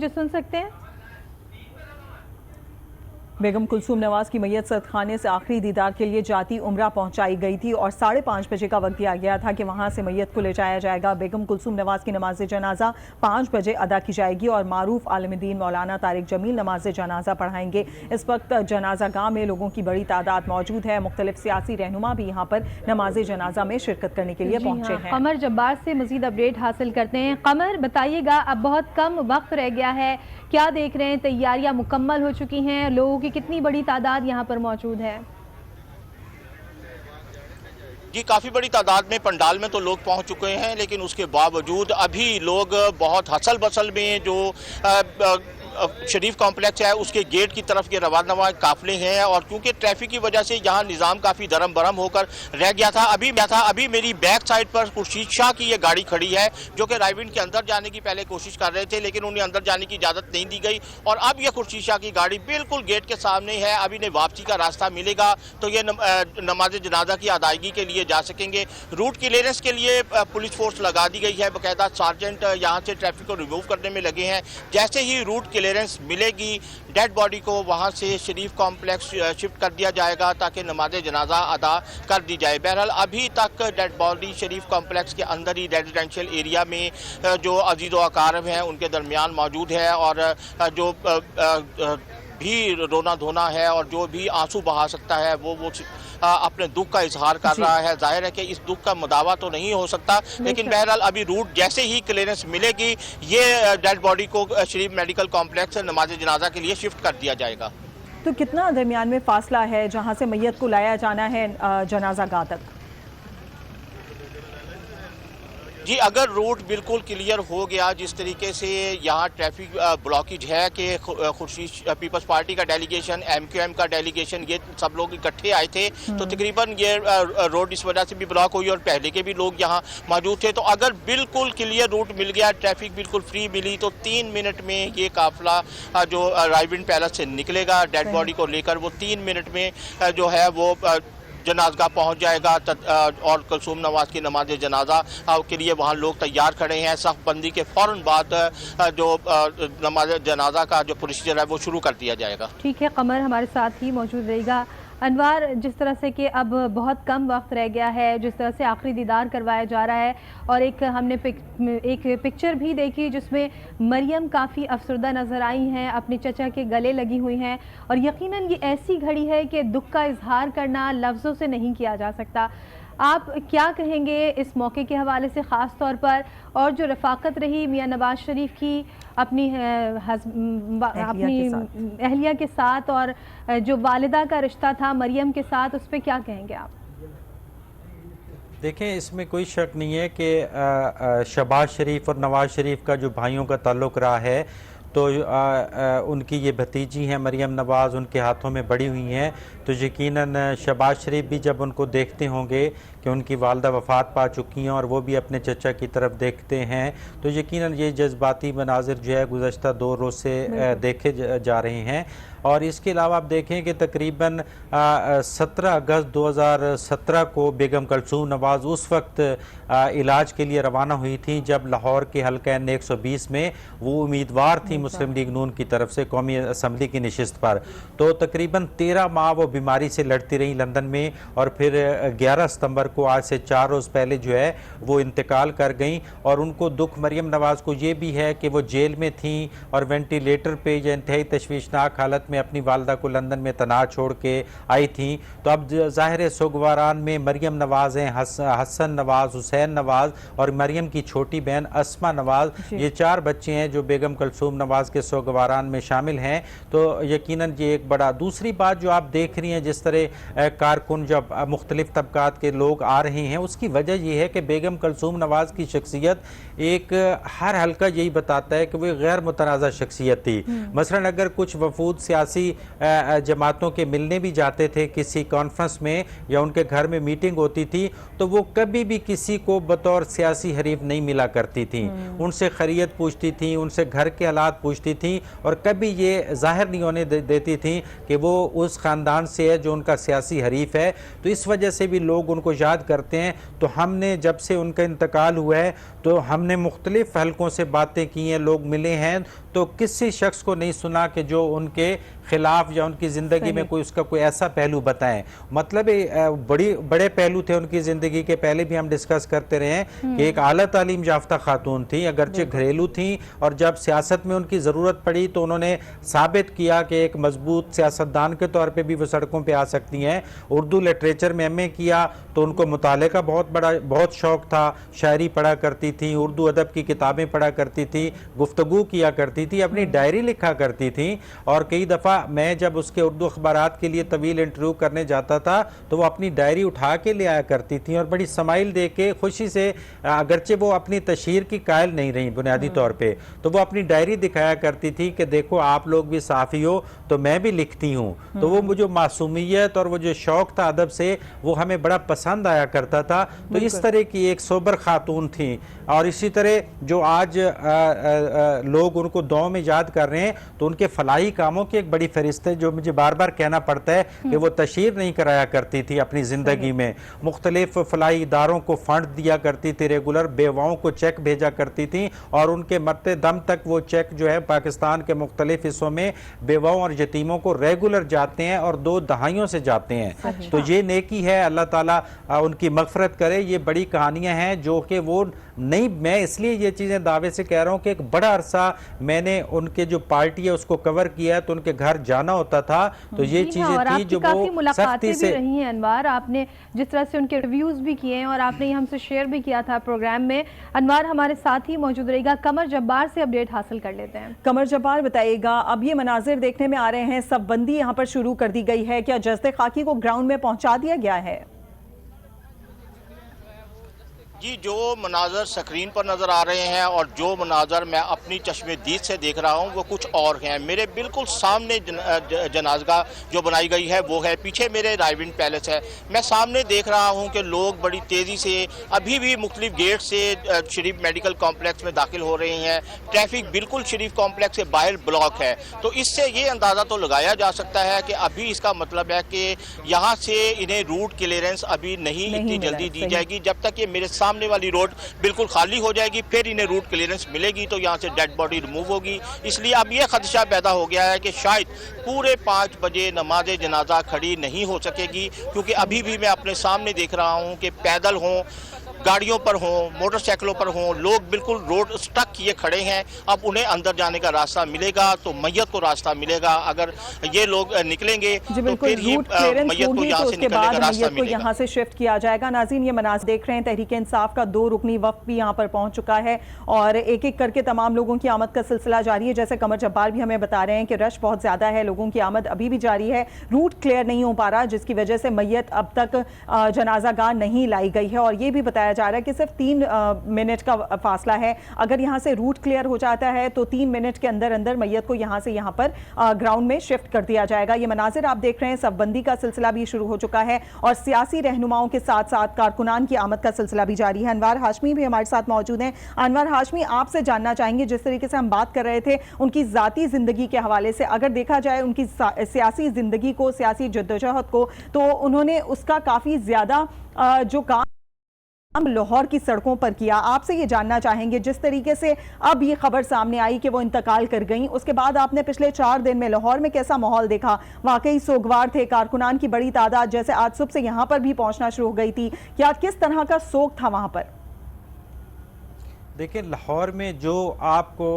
جو سن سکتے ہیں؟ بیگم کلثوم نواز کی میت سردخانے سے آخری دیدار کے لیے جاتی عمرہ پہنچائی گئی تھی اور 5:30 بجے کا وقت دیا گیا تھا کہ وہاں سے میت کو لے جایا جائے گا۔ بیگم کلثوم نواز کی نماز جنازہ 5 بجے ادا کی جائے گی اور معروف عالم دین مولانا طارق جمیل نماز جنازہ پڑھائیں گے۔ اس وقت جنازہ گاہ میں لوگوں کی بڑی تعداد موجود ہے۔ مختلف سیاسی رہنما بھی یہاں پر نماز جنازہ میں شرکت کرنے کے لیے پہنچے ہیں۔ قمر جبار سے مزید اپڈیٹ حاصل کرتے ہیں۔ قمر بتائیے گا، اب بہت کم وقت رہ گیا ہے، کیا دیکھ رہے ہیں؟ تیاریاں مکمل ہو چکی ہیں؟ لوگوں کی کتنی بڑی تعداد یہاں پر موجود ہے؟ جی کافی بڑی تعداد میں پنڈال میں تو لوگ پہنچ چکے ہیں، لیکن اس کے باوجود ابھی لوگ بہت ہسل بسل میں جو شریف کمپلیکس ہے اس کے گیٹ کی طرف یہ روانہ قافلے ہیں، اور کیونکہ ٹریفک کی وجہ سے یہاں نظام کافی درم برم ہو کر رہ گیا تھا۔ ابھی میری بیک سائڈ پر خورشید شاہ کی یہ گاڑی کھڑی ہے جو کہ رائیونڈ کے اندر جانے کی پہلے کوشش کر رہے تھے، لیکن انہیں اندر جانے کی اجازت نہیں دی گئی، اور اب یہ خورشید شاہ کی گاڑی بالکل گیٹ کے سامنے ہے۔ اب انہیں واپسی کا راستہ ملے گا تو یہ نماز جنازہ کی ادائیگی کے لیے جا سکیں گے۔ روٹ کلیئرنس کے لیے پولیس فورس لگا دی گئی ہے، باقاعدہ سارجنٹ یہاں سے ٹریفک کو ریموو کرنے میں لگے ہیں۔ جیسے ہی روٹ کلیئرنس ملے گی ڈیڈ باڈی کو وہاں سے شریف کمپلیکس شفٹ کر دیا جائے گا تاکہ نماز جنازہ ادا کر دی جائے۔ بہرحال ابھی تک ڈیڈ باڈی شریف کمپلیکس کے اندر ہی ریزیڈینشیل ایریا میں جو عزیز و اقارب ہیں ان کے درمیان موجود ہے، اور جو بھی رونا دھونا ہے اور جو بھی آنسو بہا سکتا ہے وہ اپنے دکھ کا اظہار کر رہا ہے۔ ظاہر ہے کہ اس دکھ کا مداوع تو نہیں ہو سکتا، لیکن بہرحال ابھی روٹ جیسے ہی کلیئرنس ملے گی یہ ڈیڈ باڈی کو شریف میڈیکل کمپلیکس نماز جنازہ کے لیے شفٹ کر دیا جائے گا۔ تو کتنا درمیان میں فاصلہ ہے جہاں سے میت کو لایا جانا ہے جنازہ گاہ تک؟ جی اگر روٹ بالکل کلیئر ہو گیا، جس طریقے سے یہاں ٹریفک بلاکیج ہے کہ خورشید پیپلز پارٹی کا ڈیلیگیشن، ایم کیو ایم کا ڈیلیگیشن، یہ سب لوگ اکٹھے آئے تھے تو تقریباً یہ روڈ اس وجہ سے بھی بلاک ہوئی اور پہلے کے بھی لوگ یہاں موجود تھے۔ تو اگر بالکل کلیئر روٹ مل گیا، ٹریفک بالکل فری ملی، تو 3 منٹ میں یہ قافلہ جو رائیونڈ پیلس سے نکلے گا ڈیڈ باڈی کو لے کر، وہ 3 منٹ میں جو ہے وہ جنازگاہ پہنچ جائے گا، اور کلثوم نواز کی نماز جنازہ کے لیے وہاں لوگ تیار کھڑے ہیں۔ صف بندی کے فوراً بعد جو نماز جنازہ کا جو پروسیجر ہے وہ شروع کر دیا جائے گا۔ ٹھیک ہے، قمر ہمارے ساتھ ہی موجود رہے گا۔ انوار، جس طرح سے کہ اب بہت کم وقت رہ گیا ہے، جس طرح سے آخری دیدار کروایا جا رہا ہے، اور ہم نے ایک پکچر بھی دیکھی جس میں مریم کافی افسردہ نظر آئی ہیں، اپنے چچا کے گلے لگی ہوئی ہیں، اور یقیناً یہ ایسی گھڑی ہے کہ دکھ کا اظہار کرنا لفظوں سے نہیں کیا جا سکتا۔ آپ کیا کہیں گے اس موقع کے حوالے سے، خاص طور پر، اور جو رفاقت رہی میاں نواز شریف کی اپنی اہلیہ کے ساتھ، اور جو والدہ کا رشتہ تھا مریم کے ساتھ، اس پہ کیا کہیں گے آپ؟ دیکھیں، اس میں کوئی شک نہیں ہے کہ شہباز شریف اور نواز شریف کا جو بھائیوں کا تعلق رہا ہے، تو ان کی یہ بھتیجی ہیں مریم نواز، ان کے ہاتھوں میں بڑی ہوئی ہیں، تو یقیناً شہباز شریف بھی جب ان کو دیکھتے ہوں گے کہ ان کی والدہ وفات پا چکی ہیں اور وہ بھی اپنے چچا کی طرف دیکھتے ہیں، تو یقیناً یہ جذباتی مناظر جو ہے گزشتہ 2 روز سے دیکھے جا رہے ہیں۔ اور اس کے علاوہ آپ دیکھیں کہ تقریباً 17 اگست 2017 کو بیگم کلثوم نواز اس وقت علاج کے لیے روانہ ہوئی تھی جب لاہور کے حلقہ N120 میں وہ امیدوار تھی مسلم لیگ نون کی طرف سے قومی اسمبلی کی نشست پر، تو تقریباً 13 ماہ وہ بیماری سے لڑتی رہی لندن میں، اور پھر 11 ستمبر کو آج سے 4 روز پہلے جو ہے وہ انتقال کر گئیں۔ اور ان کو دکھ مریم نواز کو یہ بھی ہے کہ وہ جیل میں تھیں اور وینٹیلیٹر پہ یا انتہائی تشویشناک حالت میں اپنی والدہ کو لندن میں تنہا چھوڑ کے آئی تھیں، تو اب ظاہر سوگواران میں مریم نواز ہیں، حسن نواز، حسین نواز، اور مریم کی چھوٹی بہن اسما نواز، یہ 4 بچے ہیں جو بیگم کلثوم نواز کے سوگواران میں شامل ہیں۔ تو یقیناً یہ ایک بڑا، دوسری بات جو آپ دیکھ رہی ہیں جس طرح کارکن جب مختلف طبقات کے لوگ آ رہے ہیں، اس کی وجہ یہ ہے کہ بیگم کلثوم نواز کی شخصیت ایک ہر حلقہ یہی بتاتا ہے کہ وہ غیر متنازع شخصیت تھی۔ مثلاً اگر کچھ وفود سیاسی جماعتوں کے ملنے بھی جاتے تھے کسی کانفرنس میں یا ان کے گھر میں میٹنگ ہوتی تھی، تو وہ کبھی بھی کسی کو بطور سیاسی حریف نہیں ملا کرتی تھیں، ان سے خیریت پوچھتی تھیں، ان سے گھر کے حالات پوچھتی تھیں، اور کبھی یہ ظاہر نہیں ہونے دیتی تھیں کہ وہ اس خاندان سے ہے جو ان کا سیاسی حریف ہے۔ تو اس وجہ سے بھی لوگ ان کو یاد کرتے ہیں۔ تو ہم نے جب سے ان کا انتقال ہوا ہے تو ہم نے مختلف حلقوں سے باتیں کی ہیں، لوگ ملے ہیں، تو تو کسی شخص کو نہیں سنا کہ جو ان کے خلاف یا ان کی زندگی میں کوئی اس کا کوئی ایسا پہلو بتائیں. مطلب بڑے پہلو تھے ان کی زندگی کے, پہلے بھی ہم ڈسکس کرتے رہے ہیں کہ ایک اعلیٰ تعلیم یافتہ خاتون تھیں, اگرچہ گھریلو تھیں, اور جب سیاست میں ان کی ضرورت پڑی تو انہوں نے ثابت کیا کہ ایک مضبوط سیاستدان کے طور پہ بھی وہ سڑکوں پہ آ سکتی ہیں. اردو لٹریچر میں ایم اے کیا تو ان کو مطالعے کا بہت شوق تھا, شاعری پڑھا کرتی تھی, اردو ادب کی کتابیں پڑھا کرتی تھی, گفتگو کیا کرتی تھی, اپنی ڈائری لکھا کرتی تھی. اور کئی دفعہ میں جب اس کے اردو اخبارات کے لیے طویل انٹرویو کرنے جاتا تھا تو وہ اپنی ڈائری اٹھا کے لے آیا کرتی تھی اور بڑی سمائل دے کے خوشی سے, اگرچہ وہ اپنی تشہیر کی قائل نہیں رہی بنیادی طور پہ, تو وہ اپنی ڈائری دکھایا کرتی تھی کہ دیکھو آپ لوگ بھی صحافی ہو تو میں بھی لکھتی ہوں. تو وہ جو معصومیت اور وہ جو شوق تھا ادب سے وہ ہمیں بڑا پسند آیا کرتا تھا. تو اس طرح کی ایک سوبر خاتون تھیں. اور اسی طرح جو آج لوگ ان کو دعاؤں میں یاد کر رہے ہیں تو ان کے فلاحی کاموں کی ایک بڑی فہرست ہے جو مجھے بار بار کہنا پڑتا ہے کہ وہ تشہیر نہیں کرایا کرتی تھی اپنی زندگی میں. مختلف فلاحی اداروں کو فنڈ دیا کرتی تھی ریگولر, بیواؤں کو چیک بھیجا کرتی تھیں اور ان کے مرتے دم تک وہ چیک جو ہے پاکستان کے مختلف حصوں میں بیواؤں اور یتیموں کو ریگولر جاتے ہیں اور 2 دہائیوں سے جاتے ہیں. تو یہ نیکی ہے, اللہ تعالیٰ ان کی مغفرت کرے. یہ بڑی کہانیاں ہیں جو کہ وہ نہیں, میں اس لیے یہ چیزیں دعوے سے کہہ رہا ہوں کہ ایک بڑا عرصہ میں نے ان کے جو پارٹی ہے اس کو کور کیا ہے, تو ان کے گھر جانا ہوتا تھا. تو یہ چیزیں تھی جو وہ سختی سے رہی ہیں. انوار, آپ نے جس طرح سے ان کے ریویوز بھی کیے ہیں اور آپ نے یہ ہم سے شیئر بھی کیا تھا پروگرام میں. انوار ہمارے ساتھ ہی موجود رہے گا, قمر جبار سے اپڈیٹ حاصل کر لیتے ہیں. قمر جبار بتائیے گا, اب یہ مناظر دیکھنے میں آ رہے ہیں, صف بندی یہاں پر شروع کر دی گئی ہے, کیا جزد خاکی کو گراؤنڈ میں پہنچا دیا گیا ہے؟ جی, جو مناظر سکرین پر نظر آ رہے ہیں اور جو مناظر میں اپنی چشم دید سے دیکھ رہا ہوں وہ کچھ اور ہیں. میرے بالکل سامنے جنازگاہ جو بنائی گئی ہے وہ ہے, پیچھے میرے رائیونڈ پیلس ہے. میں سامنے دیکھ رہا ہوں کہ لوگ بڑی تیزی سے ابھی بھی مختلف گیٹ سے شریف میڈیکل کمپلیکس میں داخل ہو رہے ہیں. ٹریفک بالکل شریف کمپلیکس سے باہر بلاک ہے. تو اس سے یہ اندازہ تو لگایا جا سکتا ہے کہ ابھی اس کا مطلب ہے کہ یہاں سے انہیں روٹ کلیئرنس ابھی نہیں اتنی جلدی دی جائے گی. جب تک یہ میرے سامنے والی روڈ بالکل خالی ہو جائے گی پھر انہیں روٹ کلیئرنس ملے گی تو یہاں سے ڈیڈ باڈی ریموو ہوگی. اس لیے اب یہ خدشہ پیدا ہو گیا ہے کہ شاید پورے 5 بجے نماز جنازہ کھڑی نہیں ہو سکے گی, کیونکہ ابھی بھی میں اپنے سامنے دیکھ رہا ہوں کہ پیدل ہوں, گاڑیوں پر ہوں, موٹر سائیکلوں پر ہوں, لوگ بالکل روڈ سٹک کیے کھڑے ہیں. اب انہیں اندر جانے کا راستہ ملے گا تو میت کو راستہ ملے گا. اگر یہ لوگ نکلیں گے تو پھر ہی میت کو یہاں سے نکلنے کا راستہ ملے گا. یہاں سے شفٹ کیا جائے گا. ناظرین, یہ مناظر دیکھ رہے ہیں, تحریک انصاف کا 2 رکنی وفد بھی یہاں پر پہنچ چکا ہے اور ایک ایک کر کے تمام لوگوں کی آمد کا سلسلہ جاری ہے. جیسے قمر جبار بھی ہمیں بتا رہے ہیں کہ رش بہت زیادہ ہے, لوگوں کی آمد ابھی بھی جاری ہے, روٹ کلیئر نہیں ہو پا رہا جس کی وجہ سے میت اب تک جنازہ گاہ نہیں لائی گئی ہے. اور یہ بھی بتایا جا رہا ہے کہ صرف 3 منٹ کا فاصلہ ہے. اگر یہاں سے روٹ کلیئر ہو جاتا ہے تو 3 منٹ کے اندر اندر میت کو یہاں سے یہاں پر گراؤنڈ میں شفٹ کر دیا جائے گا. یہ مناظر آپ دیکھ رہے ہیں, صف بندی کا سلسلہ بھی شروع ہو چکا ہے اور سیاسی رہنماؤں کے ساتھ ساتھ کارکنان کی آمد کا سلسلہ بھی جاری ہے. انوار ہاشمی بھی ہمارے ساتھ موجود ہیں. انوار ہاشمی, آپ سے جاننا چاہیں گے, جس طریقے سے ہم بات کر رہے تھے ان کی ذاتی زندگی کے حوالے سے, اگر دیکھا جائے ان کی سیاسی زندگی کو, سیاسی جدوجہد کو, تو انہوں نے اس کا کافی زیادہ جو کام لاہور کی سڑکوں پر کیا. آپ سے یہ جاننا چاہیں گے, جس طریقے سے اب یہ خبر سامنے آئی کہ وہ انتقال کر گئیں, اس کے بعد آپ نے پچھلے 4 دن میں لاہور میں کیسا ماحول دیکھا؟ واقعی سوگوار تھے, کارکنان کی بڑی تعداد جیسے آج صبح سے یہاں پر بھی پہنچنا شروع ہو گئی تھی, کیا کس طرح کا سوگ تھا وہاں پر؟ دیکھیں, لاہور میں جو آپ کو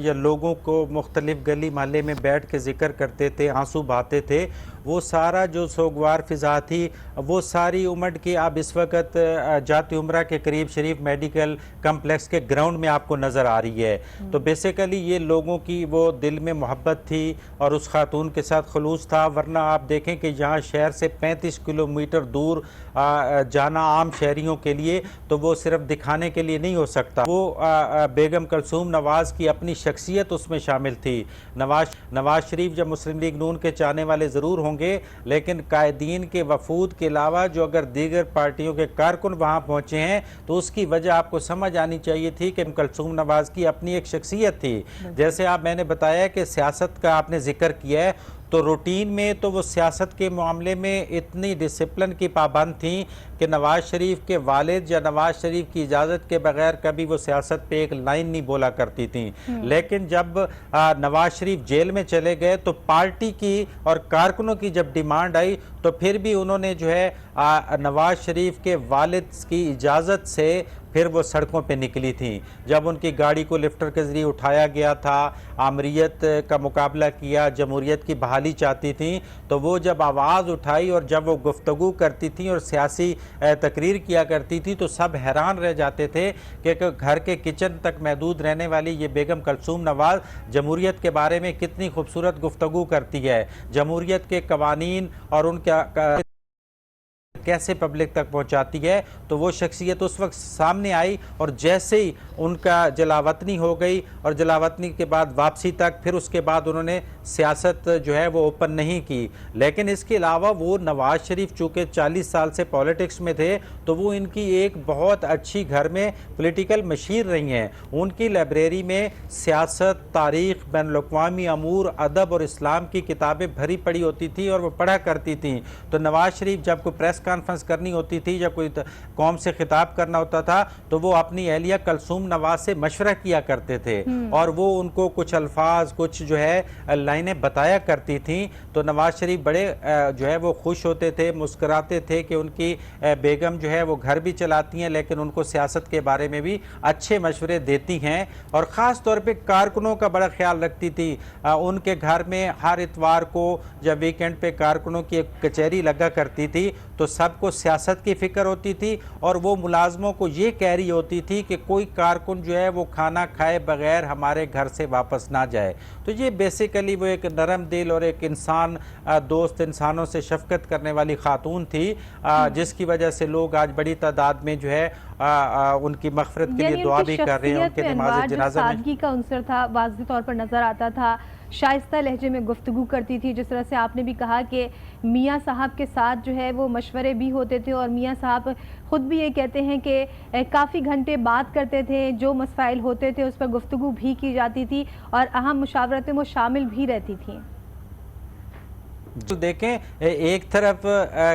یا لوگوں کو مختلف گلی محلے میں بیٹھ کے ذکر کرتے تھے, آنسو بہاتے تھے, وہ سارا جو سوگوار فضا تھی وہ ساری امٹ کی اب اس وقت جاتی عمرہ کے قریب شریف میڈیکل کمپلیکس کے گراؤنڈ میں آپ کو نظر آ رہی ہے. تو بیسیکلی یہ لوگوں کی وہ دل میں محبت تھی اور اس خاتون کے ساتھ خلوص تھا. ورنہ آپ دیکھیں کہ یہاں شہر سے 35 کلومیٹر دور جانا عام شہریوں کے لیے تو وہ صرف دکھانے کے لیے نہیں ہو سکتا. وہ بیگم کلثوم نواز کی اپنی شخصیت اس میں شامل تھی. نواز شریف جب مسلم لیگ نون کے چاہنے والے ضرور ہوں گے, لیکن قائدین کے وفود کے علاوہ جو اگر دیگر پارٹیوں کے کارکن وہاں پہنچے ہیں تو اس کی وجہ آپ کو سمجھ آنی چاہیے تھی کہ کلثوم نواز کی اپنی ایک شخصیت تھی. جیسے میں نے بتایا کہ سیاست کا آپ نے ذکر کیا ہے, تو روٹین میں تو وہ سیاست کے معاملے میں اتنی ڈسپلن کی پابند تھیں کہ نواز شریف کے والد یا نواز شریف کی اجازت کے بغیر کبھی وہ سیاست پہ ایک لائن نہیں بولا کرتی تھیں. لیکن جب نواز شریف جیل میں چلے گئے تو پارٹی کی اور کارکنوں کی جب ڈیمانڈ آئی تو پھر بھی انہوں نے جو ہے نواز شریف کے والد کی اجازت سے پھر وہ سڑکوں پہ نکلی تھیں. جب ان کی گاڑی کو لفٹر کے ذریعے اٹھایا گیا تھا، آمریت کا مقابلہ کیا، جمہوریت کی بحالی چاہتی تھیں، تو وہ جب آواز اٹھائی اور جب وہ گفتگو کرتی تھیں اور سیاسی تقریر کیا کرتی تھی تو سب حیران رہ جاتے تھے کہ گھر کے کچن تک محدود رہنے والی یہ بیگم کلثوم نواز جمہوریت کے بارے میں کتنی خوبصورت گفتگو کرتی ہے، جمہوریت کے قوانین اور ان کا کیسے پبلک تک پہنچاتی ہے. تو وہ شخصیت اس وقت سامنے آئی اور جیسے ہی ان کا جلاوطنی ہو گئی اور جلاوطنی کے بعد واپسی تک، پھر اس کے بعد انہوں نے سیاست جو ہے وہ اوپن نہیں کی. لیکن اس کے علاوہ وہ نواز شریف چونکہ 40 سال سے پولیٹکس میں تھے تو وہ ان کی ایک بہت اچھی گھر میں پولیٹیکل مشیر رہی ہیں. ان کی لائبریری میں سیاست، تاریخ، بین الاقوامی امور، ادب اور اسلام کی کتابیں بھری پڑی ہوتی تھی اور وہ پڑھا کرتی تھیں. تو نواز شریف جب کوئی پریس کانفرنس کرنی ہوتی تھی، جب کوئی قوم سے خطاب کرنا ہوتا تھا تو وہ اپنی اہلیہ کلثوم نواز سے مشورہ کیا کرتے تھے اور وہ ان کو کچھ الفاظ، کچھ جو ہے لائنیں بتایا کرتی تھیں. تو نواز شریف بڑے جو ہے وہ خوش ہوتے تھے، مسکراتے تھے کہ ان کی بیگم جو ہے وہ گھر بھی چلاتی ہیں لیکن ان کو سیاست کے بارے میں بھی اچھے مشورے دیتی ہیں. اور خاص طور پہ کارکنوں کا بڑا خیال رکھتی تھی. ان کے گھر میں ہر اتوار کو جب ویکینڈ پہ کارکنوں کی ایک کچہری لگا کرتی تھی تو سب کو سیاست کی فکر ہوتی تھی اور وہ ملازموں کو یہ کہہ رہی ہوتی تھی کہ کوئی کارکن جو ہے وہ کھانا کھائے بغیر ہمارے گھر سے واپس نہ جائے. تو یہ بیسیکلی وہ ایک نرم دل اور ایک انسان دوست، انسانوں سے شفقت کرنے والی خاتون تھی جس کی وجہ سے لوگ آج بڑی تعداد میں جو ہے ان کی مغفرت کے لیے دعا بھی کر رہے ہیں. ان کے نماز جنازہ میں سادگی کا عنصر تھا، واضح طور پر نظر آتا تھا. شائستہ لہجے میں گفتگو کرتی تھی. جس طرح سے آپ نے بھی کہا کہ میاں صاحب کے ساتھ جو ہے وہ مشورے بھی ہوتے تھے اور میاں صاحب خود بھی یہ کہتے ہیں کہ کافی گھنٹے بات کرتے تھے، جو مسائل ہوتے تھے اس پر گفتگو بھی کی جاتی تھی اور اہم مشاورتیں وہ شامل بھی رہتی تھیں. دیکھیں ایک طرف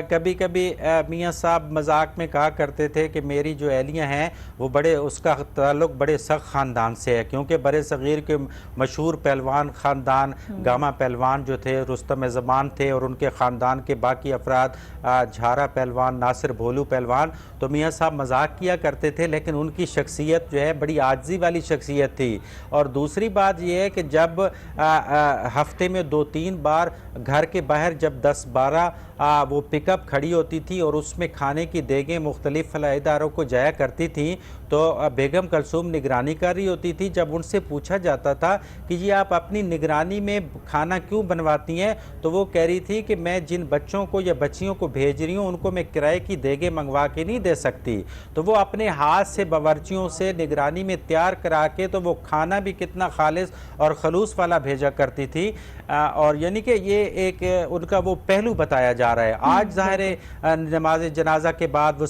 کبھی کبھی میاں صاحب مذاق میں کہا کرتے تھے کہ میری جو اہلیاں ہیں وہ بڑے، اس کا تعلق بڑے سخت خاندان سے ہے کیونکہ برے صغیر کے مشہور پہلوان خاندان گاما پہلوان جو تھے، رستم زمان تھے اور ان کے خاندان کے باقی افراد جھارا پہلوان، ناصر بھولو پہلوان. تو میاں صاحب مذاق کیا کرتے تھے لیکن ان کی شخصیت جو ہے بڑی عاجزی والی شخصیت تھی. اور دوسری بات یہ ہے کہ جب ہفتے میں 2-3 بار گھر کے باہر جب 10-12 وہ پک اپ کھڑی ہوتی تھی اور اس میں کھانے کی دیگیں مختلف فلاحی اداروں کو جایا کرتی تھیں تو بیگم کلثوم نگرانی کر رہی ہوتی تھی. جب ان سے پوچھا جاتا تھا کہ یہ آپ اپنی نگرانی میں کھانا کیوں بنواتی ہیں تو وہ کہہ رہی تھی کہ میں جن بچوں کو یا بچیوں کو بھیج رہی ہوں ان کو میں کرائے کی دیگیں منگوا کے نہیں دے سکتی. تو وہ اپنے ہاتھ سے باورچیوں سے نگرانی میں تیار کرا کے تو وہ کھانا بھی کتنا خالص اور خلوص والا بھیجا کرتی تھی. اور یعنی کہ یہ ایک ان کا وہ پہلو بتایا جا رہا ہے. آج ظاہر نماز جنازہ کے بعد وہ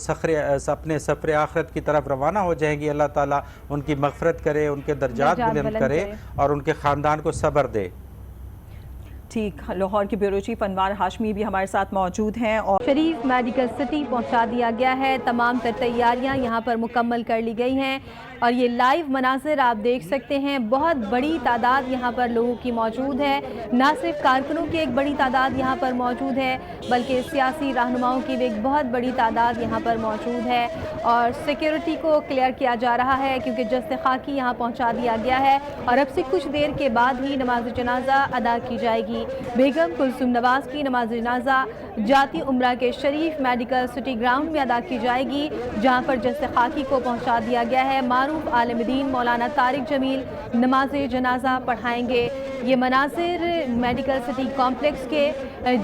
اپنے سفر آخرت کی طرف روانہ ہو جائیں گی. اللہ تعالیٰ ان کی مغفرت کرے، ان کے درجات بلند کرے اور ان کے خاندان کو صبر دے. ٹھیک، لاہور کی بیورو چیف انوار ہاشمی بھی ہمارے ساتھ موجود ہیں. اور شریف میڈیکل سٹی پہنچا دیا گیا ہے. تمام تر تیاریاں یہاں پر مکمل کر لی گئی ہیں اور یہ لائیو مناظر آپ دیکھ سکتے ہیں. بہت بڑی تعداد یہاں پر لوگوں کی موجود ہے. نہ صرف کارکنوں کی ایک بڑی تعداد یہاں پر موجود ہے بلکہ سیاسی رہنماؤں کی بھی ایک بہت بڑی تعداد یہاں پر موجود ہے اور سیکیورٹی کو کلیئر کیا جا رہا ہے کیونکہ جسد خاکی یہاں پہنچا دیا گیا ہے اور اب سے کچھ دیر کے بعد ہی نماز جنازہ ادا کی جائے گی. بیگم کلثوم نواز کی نماز جنازہ جاتی عمرہ کے شریف میڈیکل سٹی گراؤنڈ میں ادا کی جائے گی جہاں پر جسد خاکی کو پہنچا دیا گیا ہے. معروف عالم دین مولانا طارق جمیل نماز جنازہ پڑھائیں گے. یہ مناظر میڈیکل سٹی کمپلیکس کے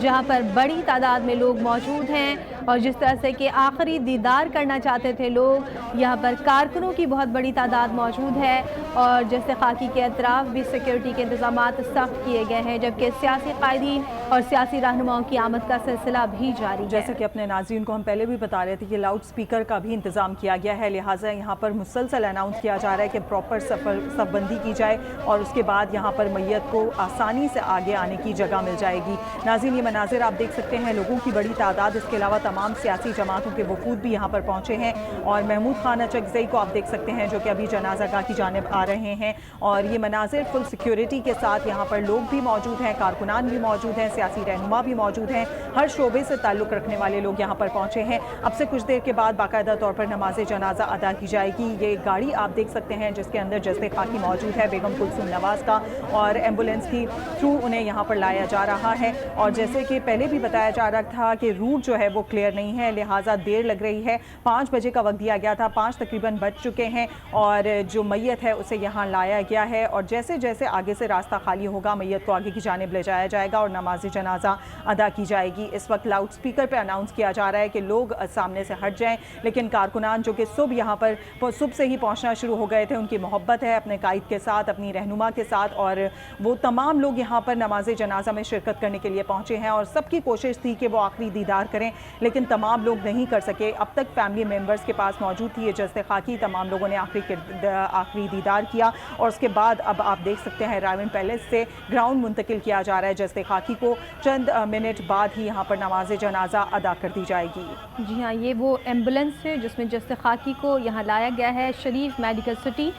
جہاں پر بڑی تعداد میں لوگ موجود ہیں اور جس طرح سے کہ آخری دیدار کرنا چاہتے تھے لوگ، یہاں پر کارکنوں کی بہت بڑی تعداد موجود ہے اور جیسے خاکی کے اطراف بھی سیکیورٹی کے انتظامات سخت کیے گئے ہیں، جبکہ سیاسی قائدین اور سیاسی رہنماؤں کی آمد کا سلسلہ بھی جاری ہے۔ جیسے کہ اپنے ناظرین کو ہم پہلے بھی بتا رہے تھے کہ لاؤڈ سپیکر کا بھی انتظام کیا گیا ہے، لہٰذا یہاں پر مسلسل اناؤنس کیا جا رہا ہے کہ پراپر صف بندی کی جائے اور اس کے بعد یہاں پر میت کو آسانی سے آگے آنے کی جگہ مل جائے گی۔ ناظرین یہ مناظر آپ دیکھ سکتے ہیں، لوگوں کی بڑی تعداد، اس کے علاوہ تمام سیاسی جماعتوں کے وفود بھی یہاں پر پہنچے ہیں اور محمود خان اچکزئی کو آپ دیکھ سکتے ہیں جو کہ ابھی جنازہ گاہ کی جانب آ رہے ہیں اور یہ مناظر فل سیکیورٹی کے ساتھ یہاں پر لوگ بھی موجود ہیں، کارکنان بھی موجود ہیں، سیاسی رہنما بھی موجود ہیں، ہر شعبے سے تعلق رکھنے والے لوگ یہاں پر پہنچے ہیں۔ اب سے کچھ دیر کے بعد باقاعدہ طور پر نماز جنازہ ادا کی جائے گی۔ یہ گاڑی آپ دیکھ سکتے ہیں جس کے اندر جسد خاکی موجود ہے بیگم کلثوم نواز کا اور ایمبولینس کی تھرو انہیں یہاں پر لایا جا رہا ہے اور جیسے کہ پہلے بھی بتایا جا رہا تھا کہ روٹ جو ہے وہ کلیئر نہیں ہے، لہٰذا دیر لگ رہی ہے۔ 5 بجے کا وقت دیا گیا تھا، 5 تقریباً بج چکے ہیں اور جو میت ہے اسے یہاں لایا گیا ہے اور جیسے جیسے آگے سے راستہ خالی ہوگا میت کو آگے کی جانب لے جایا جائے گا اور نماز جنازہ ادا کی جائے گی۔ اس وقت لاؤڈ سپیکر پہ اناؤنس کیا جا رہا ہے کہ لوگ سامنے سے ہٹ جائیں، لیکن کارکنان جو کہ صبح یہاں پر صبح سے ہی پہنچنا شروع ہو گئے تھے، ان کی محبت ہے اپنے قائد کے ساتھ، اپنی رہنما کے ساتھ اور وہ تمام لوگ یہاں پر نماز جنازہ میں شرکت کرنے کے لیے پہنچے ہیں اور سب کی کوشش تھی کہ وہ آخری دیدار کریں، لیکن تمام لوگ نہیں کر سکے۔ اب تک فیملی ممبرز کے پاس موجود تھی یہ جسد خاکی، تمام لوگوں نے آخری دیدار کیا اور اس کے بعد اب آپ دیکھ سکتے ہیں رائمنڈ پیلیس سے گراؤنڈ منتقل کیا جا رہا ہے جسد خاکی کو، چند منٹ بعد ہی یہاں پر نماز جنازہ ادا کر دی جائے گی۔ جی ہاں، یہ وہ ایمبولینس ہے جس میں جسد خاکی کو یہاں لایا گیا ہے۔ شریف میڈیکل سٹی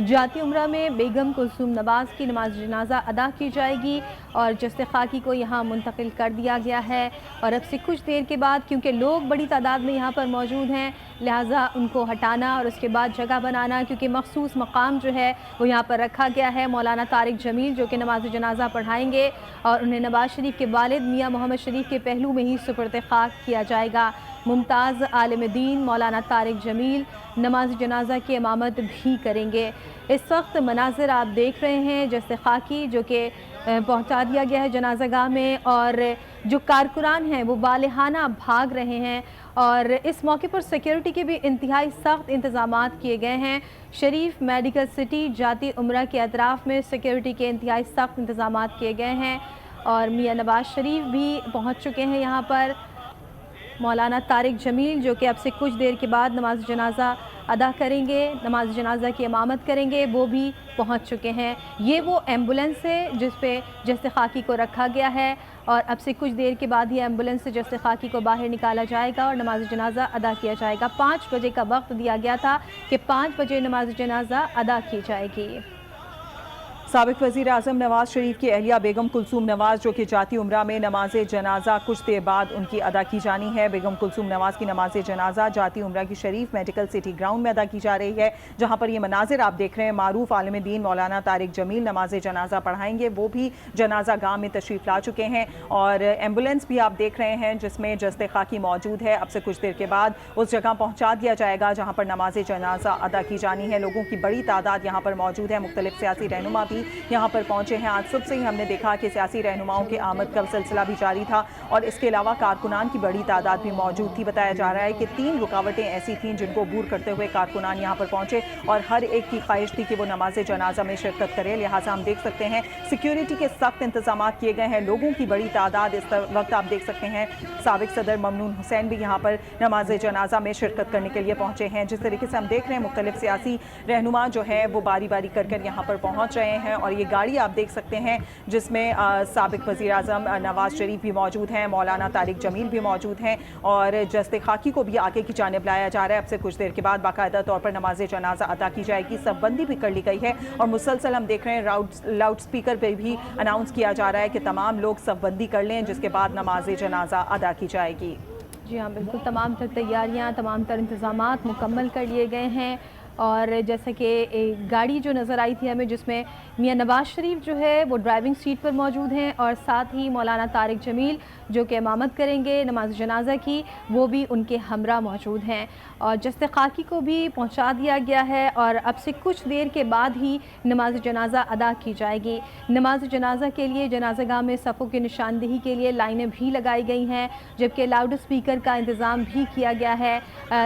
جاتی عمرہ میں بیگم کلثوم نواز کی نماز جنازہ ادا کی جائے گی اور جسد خاکی کو یہاں منتقل کر دیا گیا ہے اور اب سے کچھ دیر کے بعد کیونکہ لوگ بڑی تعداد میں یہاں پر موجود ہیں لہٰذا ان کو ہٹانا اور اس کے بعد جگہ بنانا، کیونکہ مخصوص مقام جو ہے وہ یہاں پر رکھا گیا ہے۔ مولانا طارق جمیل جو کہ نماز جنازہ پڑھائیں گے اور انہیں نواز شریف کے والد میاں محمد شریف کے پہلو میں ہی سپرد خاک کیا جائے گا۔ ممتاز عالم دین مولانا طارق جمیل نماز جنازہ کی امامت بھی کریں گے۔ اس وقت مناظر آپ دیکھ رہے ہیں جسد خاکی جو کہ پہنچا دیا گیا ہے جنازہ گاہ میں اور جو کارکنان ہیں وہ والہانہ بھاگ رہے ہیں اور اس موقع پر سیکیورٹی کے بھی انتہائی سخت انتظامات کیے گئے ہیں۔ شریف میڈیکل سٹی جاتی عمرہ کے اطراف میں سیکیورٹی کے انتہائی سخت انتظامات کیے گئے ہیں اور میاں نواز شریف بھی پہنچ چکے ہیں یہاں پر۔ مولانا طارق جمیل جو کہ اب سے کچھ دیر کے بعد نماز جنازہ ادا کریں گے، نماز جنازہ کی امامت کریں گے، وہ بھی پہنچ چکے ہیں۔ یہ وہ ایمبولینس ہے جس پہ جسد خاکی کو رکھا گیا ہے اور اب سے کچھ دیر کے بعد یہ ایمبولینس سے جسد خاکی کو باہر نکالا جائے گا اور نماز جنازہ ادا کیا جائے گا۔ 5 بجے کا وقت دیا گیا تھا کہ 5 بجے نماز جنازہ ادا کی جائے گی۔ سابق وزیر اعظم نواز شریف کی اہلیہ بیگم کلثوم نواز جو کہ جاتی عمرہ میں نماز جنازہ کچھ دیر بعد ان کی ادا کی جانی ہے۔ بیگم کلثوم نواز کی نماز جنازہ جاتی عمرہ کی شریف میڈیکل سٹی گراؤنڈ میں ادا کی جا رہی ہے، جہاں پر یہ مناظر آپ دیکھ رہے ہیں۔ معروف عالم دین مولانا طارق جمیل نماز جنازہ پڑھائیں گے، وہ بھی جنازہ گاہ میں تشریف لا چکے ہیں اور ایمبولینس بھی آپ دیکھ رہے ہیں جس میں جسد خاکی موجود ہے۔ اب سے کچھ دیر کے بعد اس جگہ پہنچا دیا جائے گا جہاں پر نماز جنازہ ادا کی جانی ہے۔ لوگوں کی بڑی تعداد یہاں پر موجود ہے، مختلف سیاسی رہنما بھی یہاں پر پہنچے ہیں۔ آج صبح سے ہی ہم نے دیکھا کہ سیاسی رہنماؤں کے آمد کا سلسلہ بھی جاری تھا اور اس کے علاوہ کارکنان کی بڑی تعداد بھی موجود تھی۔ بتایا جا رہا ہے کہ 3 رکاوٹیں ایسی تھیں جن کو عبور کرتے ہوئے کارکنان یہاں پر پہنچے اور ہر ایک کی خواہش تھی کہ وہ نماز جنازہ میں شرکت کرے، لہٰذا ہم دیکھ سکتے ہیں سیکیورٹی کے سخت انتظامات کیے گئے ہیں۔ لوگوں کی بڑی تعداد اس وقت آپ دیکھ سکتے ہیں۔ سابق صدر ممنون حسین بھی یہاں پر نماز جنازہ میں شرکت کرنے کے لیے پہنچے ہیں۔ جس طریقے سے ہم دیکھ رہے ہیں مختلف سیاسی رہنما جو ہے وہ باری باری کر یہاں پر پہنچ رہے ہیں اور یہ گاڑی آپ دیکھ سکتے ہیں جس میں سابق وزیر اعظم نواز شریف بھی موجود ہیں، مولانا طارق جمیل بھی موجود ہیں اور جسد خاکی کو بھی آگے کی جانب لایا جا رہا ہے۔ اب سے کچھ دیر کے بعد باقاعدہ طور پر نماز جنازہ ادا کی جائے گی، صف بندی بھی کر لی گئی ہے اور مسلسل ہم دیکھ رہے ہیں لاؤڈ سپیکر پہ بھی اناؤنس کیا جا رہا ہے کہ تمام لوگ صف بندی کر لیں جس کے بعد نماز جنازہ ادا کی جائے گی۔ جی ہاں بالکل، تمام تر تیاریاں، تمام تر انتظامات مکمل کر لیے گئے ہیں اور جیسا کہ ایک گاڑی جو نظر آئی تھی ہمیں جس میں میاں نواز شریف جو ہے وہ ڈرائیونگ سیٹ پر موجود ہیں اور ساتھ ہی مولانا طارق جمیل جو کہ امامت کریں گے نماز جنازہ کی وہ بھی ان کے ہمراہ موجود ہیں اور جسد خاکی کو بھی پہنچا دیا گیا ہے اور اب سے کچھ دیر کے بعد ہی نماز جنازہ ادا کی جائے گی۔ نماز جنازہ کے لیے جنازہ گاہ میں صفوں کی نشاندہی کے لیے لائنیں بھی لگائی گئی ہیں جبکہ لاؤڈ اسپیکر کا انتظام بھی کیا گیا ہے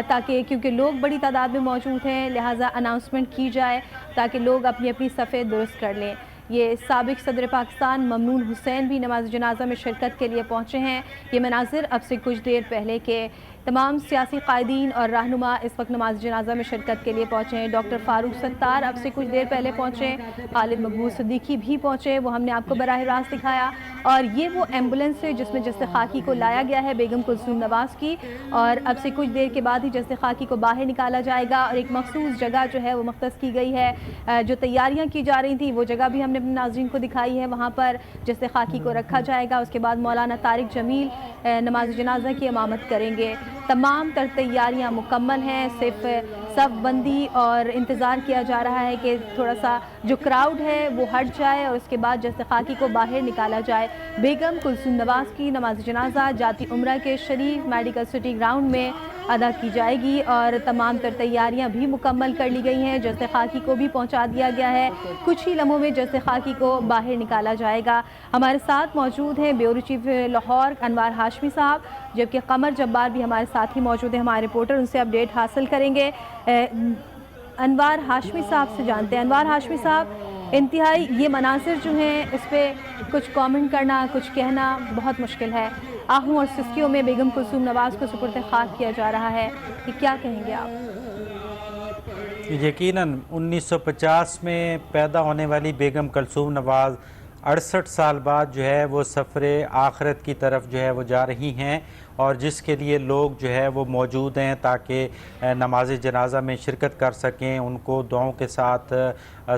تاکہ کیونکہ لوگ بڑی تعداد میں موجود ہیں لہٰذا اناؤنسمنٹ کی جائے تاکہ لوگ اپنی اپنی صفیں درست کر لیں۔ یہ سابق صدر پاکستان ممنون حسین بھی نماز جنازہ میں شرکت کے لیے پہنچے ہیں۔ یہ مناظر اب سے کچھ دیر پہلے کے تمام سیاسی قائدین اور رہنما اس وقت نماز جنازہ میں شرکت کے لیے پہنچے ہیں۔ ڈاکٹر فاروق ستار اب سے کچھ دیر پہلے پہنچے، خالد مقبول صدیقی بھی پہنچے، وہ ہم نے آپ کو براہ راست دکھایا اور یہ وہ ایمبولنس ہے جس میں جسد خاکی کو لایا گیا ہے بیگم کلثوم نواز کی اور اب سے کچھ دیر کے بعد ہی جسد خاکی کو باہر نکالا جائے گا اور ایک مخصوص جگہ جو ہے وہ مختص کی گئی ہے جو تیاریاں کی جا رہی تھیں وہ جگہ بھی ہم نے اپنے ناظرین کو دکھائی ہے، وہاں پر جسد خاکی کو رکھا جائے گا۔ اس کے بعد مولانا طارق جمیل نماز جنازہ کی امامت کریں گے۔ تمام تر تیاریاں مکمل ہیں، صرف صف بندی اور انتظار کیا جا رہا ہے کہ تھوڑا سا جو کراؤڈ ہے وہ ہٹ جائے اور اس کے بعد جسد خاکی کو باہر نکالا جائے۔ بیگم کلثوم نواز کی نماز جنازہ جاتی عمرہ کے شریف میڈیکل سٹی گراؤنڈ میں ادا کی جائے گی اور تمام تر تیاریاں بھی مکمل کر لی گئی ہیں۔ جسد خاکی کو بھی پہنچا دیا گیا ہے، کچھ ہی لمحوں میں جسد خاکی کو باہر نکالا جائے گا۔ ہمارے ساتھ موجود ہیں بیورو چیف لاہور انوار ہاشمی صاحب جبکہ قمر جبار بھی ہمارے ساتھ ہی موجود ہیں، ہمارے رپورٹر ان سے اپڈیٹ حاصل کریں گے۔ انوار ہاشمی صاحب سے جانتے ہیں۔ انوار ہاشمی صاحب، انتہائی یہ مناظر جو ہیں اس پہ کچھ کامنٹ کرنا کچھ کہنا بہت مشکل ہے، آہوں اور سسکیوں میں بیگم کلثوم نواز کو سپرد خاک کیا جا رہا ہے، کہ کیا کہیں گے آپ؟ یقیناً 1950 میں پیدا ہونے والی بیگم کلثوم نواز 68 سال بعد جو ہے وہ سفر آخرت کی طرف جو ہے وہ جا رہی ہیں اور جس کے لیے لوگ جو ہے وہ موجود ہیں تاکہ نماز جنازہ میں شرکت کر سکیں، ان کو دعاؤں کے ساتھ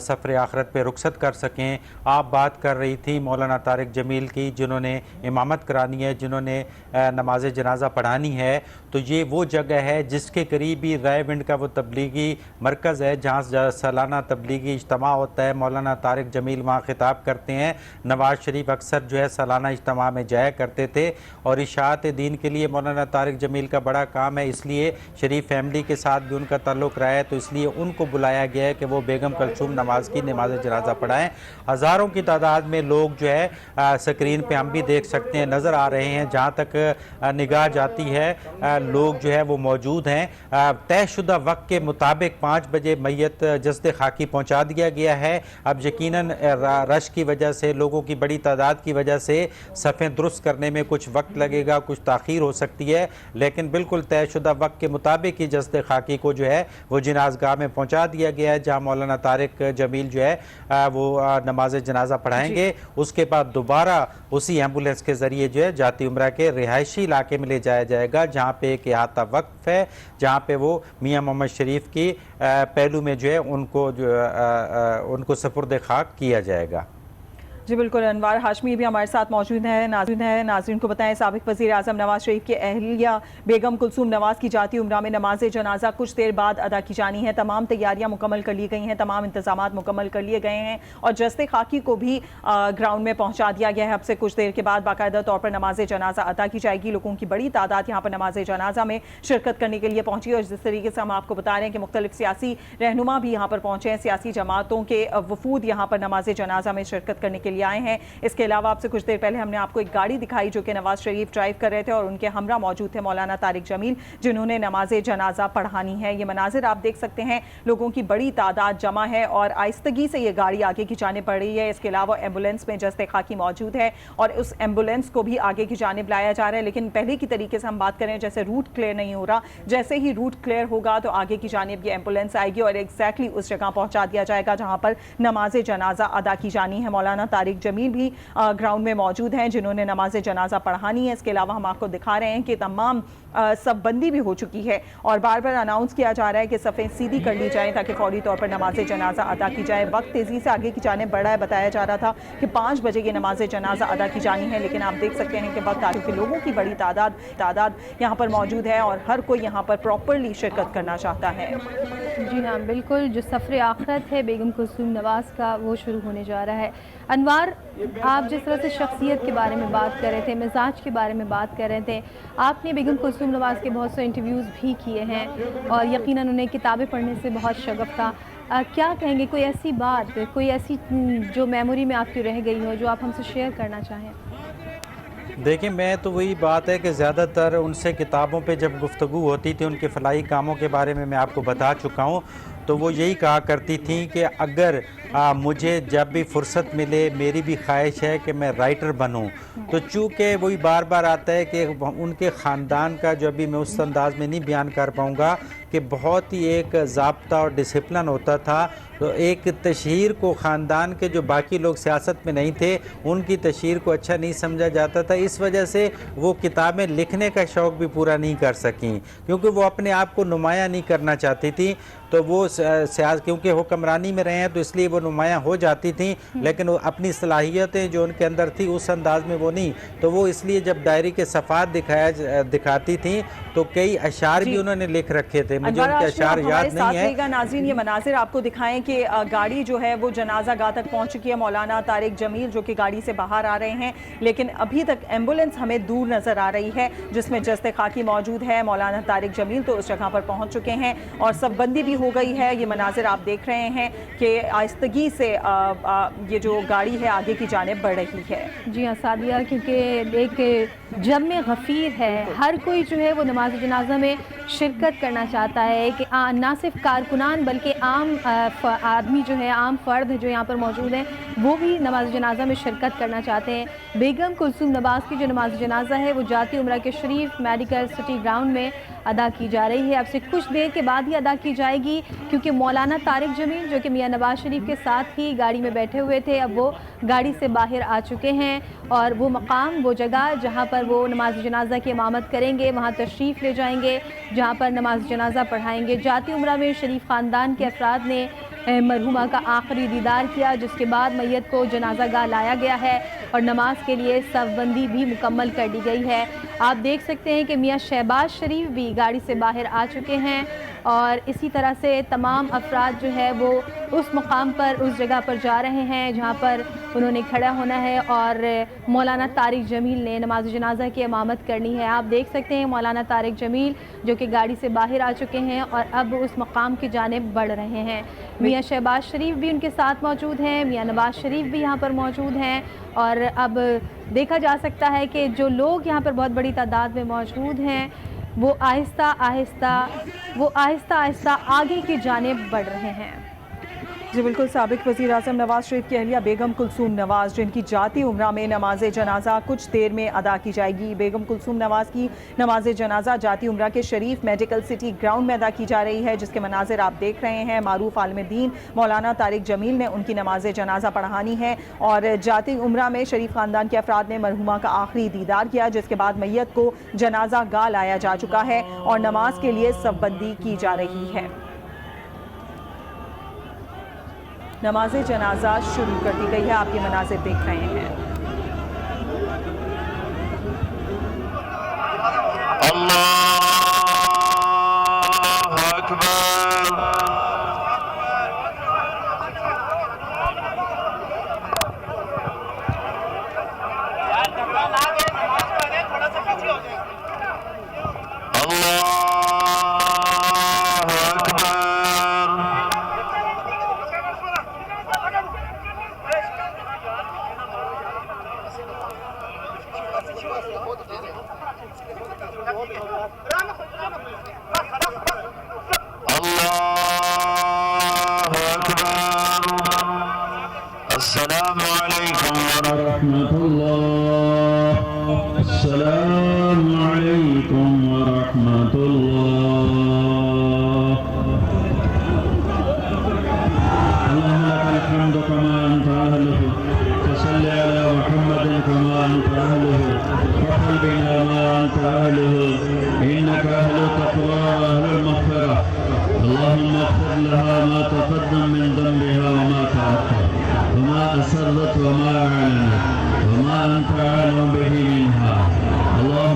سفر آخرت پہ رخصت کر سکیں۔ آپ بات کر رہی تھی مولانا طارق جمیل کی جنہوں نے امامت کرانی ہے، جنہوں نے نماز جنازہ پڑھانی ہے، تو یہ وہ جگہ ہے جس کے قریب ہی رائے ونڈ کا وہ تبلیغی مرکز ہے جہاں سالانہ تبلیغی اجتماع ہوتا ہے۔ مولانا طارق جمیل وہاں خطاب کرتے ہیں، نواز شریف اکثر جو ہے سالانہ اجتماع میں جایا کرتے تھے اور اشاعت دین کے لیے مولانا طارق جمیل کا بڑا کام ہے، اس لیے شریف فیملی کے ساتھ بھی ان کا تعلق رہا ہے، تو اس لیے ان کو بلایا گیا ہے کہ وہ بیگم کلثوم نواز کی نماز جنازہ پڑھائیں۔ ہزاروں کی تعداد میں لوگ جو ہے سکرین پہ ہم بھی دیکھ سکتے ہیں، نظر آ رہے ہیں، جہاں تک نگاہ جاتی ہے لوگ جو ہے وہ موجود ہیں۔ طے شدہ وقت کے مطابق 5 بجے میت جسد خاکی پہنچا دیا گیا ہے۔ اب یقیناً رش کی وجہ سے، لوگوں کی بڑی تعداد کی وجہ سے صفیں درست کرنے میں کچھ وقت لگے گا، کچھ تاخیر ہو سکتی ہے، لیکن بالکل طے شدہ وقت کے مطابق ہی جسد خاکی کو جو ہے وہ جنازگاہ میں پہنچا دیا گیا ہے جہاں مولانا طارق جمیل جو ہے وہ نماز جنازہ پڑھائیں گے۔ اس کے بعد دوبارہ اسی ایمبولنس کے ذریعے جو ہے جاتی عمرہ کے رہائشی علاقے میں لے جایا جائے گا جہاں پہ ایک احاطہ وقف ہے، جہاں پہ وہ میاں محمد شریف کی پہلو میں جو ہے ان کو سپرد خاک کیا جائے گا۔ جی بالکل، انوار ہاشمی بھی ہمارے ساتھ موجود ہیں۔ ناظرین کو بتائیں، سابق وزیر اعظم نواز شریف کی اہلیہ بیگم کلثوم نواز کی جاتی عمرہ میں نماز جنازہ کچھ دیر بعد ادا کی جانی ہے۔ تمام تیاریاں مکمل کر لی گئی ہیں، تمام انتظامات مکمل کر لیے گئے ہیں اور جسد خاکی کو بھی گراؤنڈ میں پہنچا دیا گیا ہے۔ اب سے کچھ دیر کے بعد باقاعدہ طور پر نماز جنازہ ادا کی جائے گی۔ لوگوں کی بڑی تعداد یہاں پر نماز جنازہ میں شرکت کرنے کے لیے پہنچی اور جس طریقے سے ہم آپ کو بتا رہے ہیں کہ مختلف سیاسی رہنما بھی یہاں پر پہنچے ہیں، سیاسی جماعتوں کے وفود یہاں پر نماز جنازہ میں شرکت کرنے کے لیے آئے ہیں۔ اس کے علاوہ آپ سے کچھ دیر پہلے ہم نے آپ کو ایک گاڑی دکھائی جو کہ نواز شریف ڈرائیو کر رہے تھے اور ان کے ہمراہ موجود تھے مولانا طارق جمیل جنہوں نے نماز جنازہ پڑھانی ہے۔ یہ مناظر آپ دیکھ سکتے ہیں، لوگوں کی بڑی تعداد جمع ہے اور آہستگی سے یہ گاڑی آگے کی جانب بڑھ رہی ہے۔ اس کے علاوہ ایمبولینس میں جسد خاکی موجود ہے اور اس ایمبولینس کو بھی آگے کی جانب لایا جا رہا ہے، لیکن پہلے کی طریقے سے ہم بات کریں جیسے روٹ کلیئر نہیں ہو رہا، جیسے ہی روٹ کلیئر ہوگا تو آگے کی جانب یہ ایمبولینس آئے گی اور ایگزیکٹلی اس جگہ پہنچا دیا جائے گا جہاں پر نماز جنازہ ادا کی جانی ہے۔ مولانا طارق جمیل بھی گراؤنڈ میں موجود ہیں جنہوں نے نماز جنازہ پڑھانی ہے۔ اس کے علاوہ ہم آپ کو دکھا رہے ہیں کہ تمام صف بندی بھی ہو چکی ہے اور بار بار اناؤنس کیا جا رہا ہے کہ صفیں سیدھی کر لی جائیں تاکہ فوری طور پر نماز جنازہ ادا کی جائے۔ وقت تیزی سے آگے کی جانب بڑھ رہا ہے، بتایا جا رہا تھا کہ 5 بجے یہ نماز جنازہ ادا کی جانی ہے، لیکن آپ دیکھ سکتے ہیں کہ وقت آگے کے لوگوں کی بڑی تعداد یہاں پر موجود ہے اور ہر کوئی یہاں پر پراپرلی شرکت کرنا چاہتا ہے۔ جی ہاں بالکل، جو سفر آخرت ہے بیگم کلثوم نواز کا وہ شروع ہونے جا رہا ہے۔ انوار، آپ جس طرح سے شخصیت کے بارے میں بات کر رہے تھے، مزاج کے بارے میں بات کر رہے تھے، آپ نے بیگم کلثوم نواز کے بہت سے انٹرویوز بھی کیے ہیں اور یقیناً انہیں کتابیں پڑھنے سے بہت شغف تھا۔ کیا کہیں گے، کوئی ایسی بات، کوئی ایسی جو میموری میں آپ کی رہ گئی ہو جو آپ ہم سے شیئر کرنا چاہیں؟ دیکھیں، میں تو وہی بات ہے کہ زیادہ تر ان سے کتابوں پہ جب گفتگو ہوتی تھی، ان کے فلاحی کاموں کے بارے میں آپ کو بتا چکا ہوں، تو وہ یہی کہا کرتی تھیں کہ اگر مجھے جب بھی فرصت ملے، میری بھی خواہش ہے کہ میں رائٹر بنوں، تو چونکہ وہی بار بار آتا ہے کہ ان کے خاندان کا جو ابھی میں اس انداز میں نہیں بیان کر پاؤں گا کہ بہت ہی ایک ضابطہ اور ڈسپلن ہوتا تھا، تو ایک تشہیر کو خاندان کے جو باقی لوگ سیاست میں نہیں تھے ان کی تشہیر کو اچھا نہیں سمجھا جاتا تھا، اس وجہ سے وہ کتابیں لکھنے کا شوق بھی پورا نہیں کر سکیں، کیونکہ وہ اپنے آپ کو نمایاں نہیں کرنا چاہتی تھی، تو وہ کیونکہ حکمرانی میں رہے ہیں تو اس لیے وہ نمایاں ہو جاتی تھیں، لیکن وہ اپنی صلاحیتیں جو ان کے اندر تھی اس انداز میں وہ نہیں، تو وہ اس لیے جب ڈائری کے صفحات دکھاتی تھیں تو کئی اشعار بھی انہوں نے لکھ رکھے تھے، مجھے ان کے اشعار یاد نہیں ہے۔ ناظرین، یہ مناظر آپ کو دکھائیں کہ گاڑی جو ہے وہ جنازہ گاہ تک پہنچ چکی ہے، مولانا طارق جمیل جو کہ گاڑی سے باہر آ رہے ہیں، لیکن ابھی تک ایمبولنس ہمیں دور نظر آ رہی ہے جس میں جسد خاکی موجود ہے۔ مولانا طارق جمیل تو اس جگہ پر پہنچ چکے ہیں اور صف بندی بھی ہو گئی ہے۔ یہ مناظر آپ دیکھ رہے ہیں کہ آہستگی سے یہ جو گاڑی ہے آگے کی جانب بڑھ رہی ہے۔ جی ہاں سعدیہ، کیونکہ ایک جمع غفیر ہے، ہر کوئی جو ہے وہ نماز جنازہ میں شرکت کرنا چاہتا ہے، کہ نہ صرف کارکنان بلکہ عام آدمی جو ہے، عام فرد جو یہاں پر موجود ہیں، وہ بھی نماز جنازہ میں شرکت کرنا چاہتے ہیں۔ بیگم کلثوم نواز کی جو نماز جنازہ ہے وہ جاتی عمرہ کے شریف میڈیکل سٹی گراؤنڈ میں ادا کی جا رہی ہے۔ اب سے کچھ دیر کے بعد ہی ادا کی جائے گی، کیونکہ مولانا طارق جمیل جو کہ میاں نواز شریف کے ساتھ ہی گاڑی میں بیٹھے ہوئے تھے، اب وہ گاڑی سے باہر آ چکے ہیں اور وہ مقام، وہ جگہ جہاں پر وہ نماز جنازہ کی امامت کریں گے وہاں تشریف لے جائیں گے، جہاں پر نماز جنازہ پڑھائیں گے۔ جاتی عمرہ میں شریف خاندان کے افراد نے مرحومہ کا آخری دیدار کیا، جس کے بعد میت کو جنازہ گاہ لایا گیا ہے اور نماز کے لیے صف بندی بھی مکمل کر دی گئی ہے۔ آپ دیکھ سکتے ہیں کہ میاں شہباز شریف بھی گاڑی سے باہر آ چکے ہیں اور اسی طرح سے تمام افراد جو ہے وہ اس مقام پر، اس جگہ پر جا رہے ہیں جہاں پر انہوں نے کھڑا ہونا ہے اور مولانا طارق جمیل نے نماز جنازہ کی امامت کرنی ہے۔ آپ دیکھ سکتے ہیں مولانا طارق جمیل جو کہ گاڑی سے باہر آ چکے ہیں اور اب اس مقام کی جانب بڑھ رہے ہیں۔ میاں شہباز شریف بھی ان کے ساتھ موجود ہیں، میاں نواز شریف بھی یہاں پر موجود ہیں اور اب دیکھا جا سکتا ہے کہ جو لوگ یہاں پر بہت بڑی تعداد میں موجود ہیں وہ آہستہ آہستہ آگے کی جانب بڑھ رہے ہیں۔ جی بالکل، سابق وزیر اعظم نواز شریف کی اہلیہ بیگم کلثوم نواز جن کی جاتی عمرہ میں نماز جنازہ کچھ دیر میں ادا کی جائے گی۔ بیگم کلثوم نواز کی نماز جنازہ جاتی عمرہ کے شریف میڈیکل سٹی گراؤنڈ میں ادا کی جا رہی ہے، جس کے مناظر آپ دیکھ رہے ہیں۔ معروف عالم دین مولانا طارق جمیل نے ان کی نماز جنازہ پڑھانی ہے اور جاتی عمرہ میں شریف خاندان کے افراد نے مرحومہ کا آخری دیدار کیا، جس کے بعد میت کو جنازہ گاہ لایا جا چکا ہے اور نماز کے لیے صف بندی کی جا رہی ہے۔ نماز جنازہ شروع کر دی گئی ہے، آپ یہ مناظر دیکھ رہے ہیں۔ اللہ اکبر، السلام علیکم ورحمۃ اللہ، السلام علیکم ورحمۃ اللہ۔ اللهم لك الحمد كما أنت أهله، فصل على محمد كما أنت أهله، وقل بنا ما أنت أهله، إنك أهل التقوى وأهل المغفرة۔ اللهم اغفر لها ما تقدم من ذنبها وما تأخر، وما أسرت وما أعلنت، وما أنت أعلم به منها۔ اللهم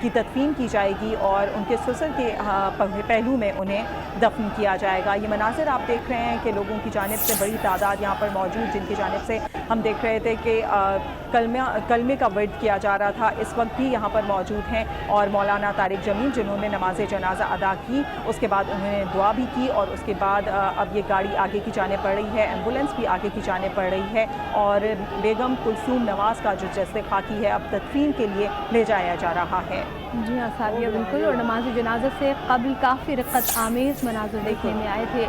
کی تدفین کی جائے گی اور ان کے سسر کے پہلو میں انہیں دفن کیا جائے گا۔ یہ مناظر آپ دیکھ رہے ہیں کہ لوگوں کی جانب سے بڑی تعداد یہاں پر موجود، جن کی جانب سے ہم دیکھ رہے تھے کہ کلمے کا ورد کیا جا رہا تھا، اس وقت بھی یہاں پر موجود ہیں، اور مولانا طارق جمیل جنہوں نے نماز جنازہ ادا کی، اس کے بعد انہوں نے دعا بھی کی، اور اس کے بعد اب یہ گاڑی آگے کی جانب پڑ رہی ہے، ایمبولینس بھی آگے کی جانب پڑ رہی ہے، اور بیگم کلثوم نواز کا جو جسد خاکی ہے اب تدفین کے لیے لے جایا جا رہا ہے۔ جی ہاں ساریہ، بالکل، اور نماز جنازہ سے قبل کافی رقت آمیز مناظر دیکھنے میں آئے تھے،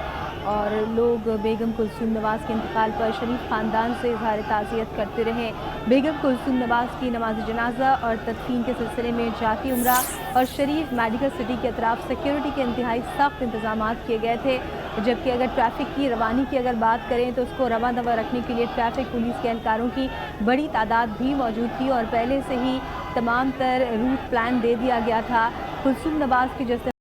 اور لوگ بیگم کلثوم نواز کے انتقال پر شریف خاندان سے اظہار تعزیت کرتے رہے۔ بیگم کلثوم نواز کی نماز جنازہ اور تدفین کے سلسلے میں جاتی عمرہ اور شریف میڈیکل سٹی کے اطراف سیکیورٹی کے انتہائی سخت انتظامات کیے گئے تھے، جبکہ اگر ٹریفک کی روانی کی اگر بات کریں تو اس کو رواں دواں رکھنے کے لیے ٹریفک پولیس کے اہلکاروں کی بڑی تعداد بھی موجود تھی، اور پہلے سے ہی تمام تر روٹ پلان دے دیا گیا تھا۔ کلثوم نواز کی جیسے